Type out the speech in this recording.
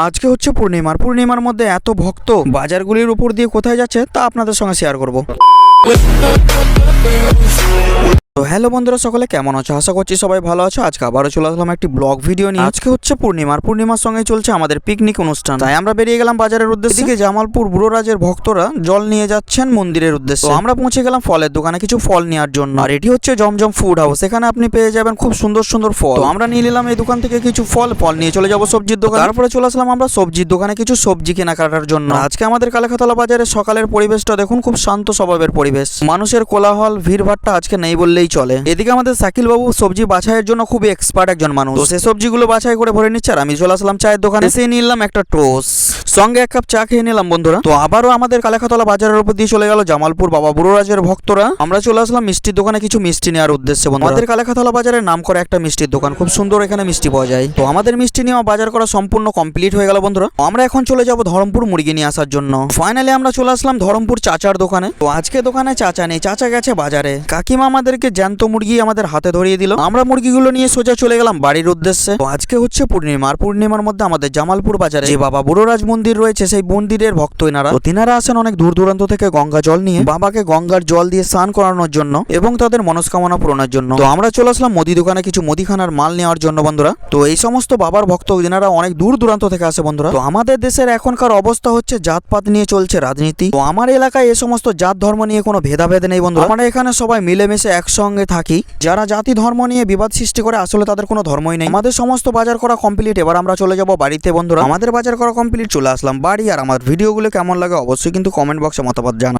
আজকে হচ্ছে পূর্ণিমার মধ্যে এত ভক্ত বাজারগুলির উপর দিয়ে কোথায় যাচ্ছে তা আপনাদের সঙ্গে শেয়ার করব। তো হ্যালো বন্ধুরা, সকলে কেমন আছো? আশা করছি সবাই ভালো আছো। আজকে আবারও চলে আসলাম একটি ব্লগ ভিডিও নিয়ে। আজকে হচ্ছে পূর্ণিমার সঙ্গে চলছে আমাদের পিকনিক অনুষ্ঠান, তাই আমরা বেরিয়ে গেলাম বাজারের উদ্দেশ্যে। এদিকে জামালপুর বুড়োরাজের ভক্তরা জল নিয়ে যাচ্ছেন মন্দিরের উদ্দেশ্যে। তো আমরা পৌঁছে গেলাম ফলের দোকানে কিছু ফল নেওয়ার জন্য। আর এটি হচ্ছে জমজম ফুড হাউস, এখানে আপনি পেয়ে যাবেন খুব সুন্দর সুন্দর ফল। তো আমরা নিয়ে নিলাম এই দোকান থেকে কিছু ফল নিয়ে চলে যাবো সবজির দোকান। তারপরে চলে আসলাম আমরা সবজির দোকানে কিছু সবজি কেনাকাটার জন্য। আজকে আমাদের কালাখাতলা বাজারে সকালের পরিবেশটা দেখুন, খুব শান্ত স্বভাবের পরিবেশ, মানুষের কোলাহল ভিড়ভাট্টা আজকে নেই বললেই চলে। এদিকে আমাদের সাকিল বাবু সবজি বাছাইয়ের জন্য খুবই এক্সপার্ট একজন মানুষ, তো সেই সবজিগুলো বাছাই করে ভরে নিচ্ছে। আর আমি চলে আসলাম চায়ের দোকানে, এসে নিলাম একটা টোস্ট, সঙ্গে এক কাপ চা খেয়ে নিলাম বন্ধুরা। তো আবারও আমাদের কালাখাতলা বাজারের উপর দিয়ে চলে গেল জামালপুর বাবা বুড়োরাজের ভক্তরা। আমরা চলে আসলাম মিষ্টির দোকানে কিছু মিষ্টি নেওয়ার উদ্দেশ্যে বন্ধুরা। আমাদের কালাখাতলা বাজারের নাম করে একটা মিষ্টির দোকান, খুব সুন্দর এখানে মিষ্টি পাওয়া যায়। তো আমাদের মিষ্টি নেওয়া বাজার করা সম্পূর্ণ কমপ্লিট হয়ে গেল বন্ধুরা। আমরা এখন চলে যাব ধরমপুর মুরগি নিয়ে আসার জন্য। ফাইনালি আমরা চলে আসলাম ধরমপুর চাচার দোকানে। তো আজকে দোকানে চাচা নেই, চাচা গেছে বাজারে। কাকিমা আমাদেরকে জ্যান্ত মুরগি আমাদের হাতে ধরিয়ে দিল। আমরা মুরগিগুলো নিয়ে সোজা চলে গেলাম বাড়ির উদ্দেশ্যে। তো আজকে হচ্ছে পূর্ণিমার মধ্যে আমাদের জামালপুর বাজারে যে বাবা বুড়োরাজ মন্দির রয়েছে, সেই মন্দিরের ভক্ত এনারা। তো তিনারা আসেন অনেক দূর দূরান্ত থেকে গঙ্গা জল নিয়ে বাবাকে গঙ্গার জল দিয়ে স্নান করানোর জন্য এবং তাদের মনস্কামনা পূরণের জন্য। তো আমরা চলে আসলাম মুদি দোকানে কিছু মুদিখানার মাল নেওয়ার জন্য বন্ধুরা। তো এই সমস্ত বাবার ভক্ত যেনারা অনেক দূর দূরান্ত থেকে আসে বন্ধুরা। তো আমাদের দেশের এখনকার অবস্থা হচ্ছে জাতপাত নিয়ে চলছে রাজনীতি। তো আমার এলাকায় এই সমস্ত জাত ধর্ম নিয়ে কোনো ভেদাভেদ নেই বন্ধুরা। আমরা এখানে সবাই মিলেমিশে একসঙ্গে থাকি। যারা জাতি ধর্ম নিয়ে বিবাদ সৃষ্টি করে আসলে তাদের কোনো ধর্মই নেই। আমাদের সমস্ত বাজার করা কমপ্লিট, এবার আমরা চলে যাব বাড়িতে বন্ধুরা। আমাদের বাজার করা কমপ্লিট, চলে আসলাম বাড়ি। আর আমার ভিডিওগুলো কেমন লাগে অবশ্যই কিন্তু কমেন্ট বক্সে মতামত জানান।